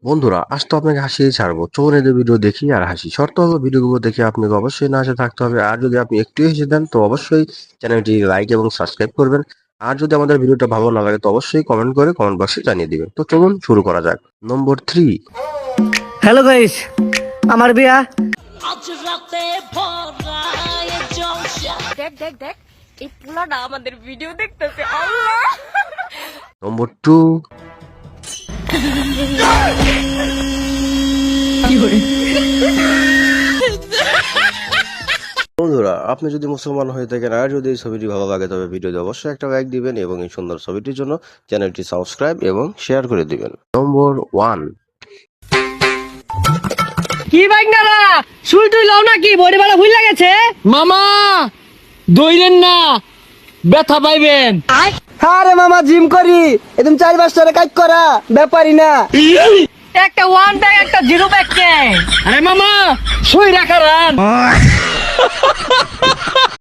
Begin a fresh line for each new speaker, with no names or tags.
বন্ধুরা, আজ তো আপনাকে হাসিয়ে ছাড়বো। চলুন এদের ভিডিও দেখি আর হাসি। শর্ত হলো ভিডিওগুলো দেখে আপনাকে অবশ্যই না হেসে থাকতে হবে। আর যদি আপনি একটু হেসে দেন তো অবশ্যই চ্যানেলটি লাইক এবং সাবস্ক্রাইব করবেন। আর যদি আমাদের ভিডিওটা ভালো না লাগে তো অবশ্যই কমেন্ট করে কমেন্ট বক্সে জানিয়ে দিবেন। তো চলুন শুরু করা যাক। নম্বর 3।
হ্যালো গাইস, আমার বিয়া।
আজ রাতে ভরা এ জলসা দেখ দেখ দেখ এই পোলাটা আমাদের ভিডিও দেখতেছে আল্লাহ
নম্বর 2। বন্ধুরা, আপনি যদি মুসলমান হয়ে থাকেন আর যদি এই ছবিটি ভালো লাগে তবে ভিডিওতে অবশ্যই একটা লাইক দিবেন এবং এই সুন্দর ছবিটির জন্য চ্যানেলটি সাবস্ক্রাইব এবং শেয়ার করে দিবেন। নম্বর 1।
কি বাইকনারা শুই টুই লাও নাকি বডি বাড়া ভুল লাগেছে
মামা দইরেন না, ব্যথা পাইবেন।
আরে মামা জিম করি একদম 4-5 টাকা কাজ করা ব্যাপারই না। একটা ওয়ান ব্যাগ একটা জিরো ব্যাগ কে
আরে মামা সই রাখারান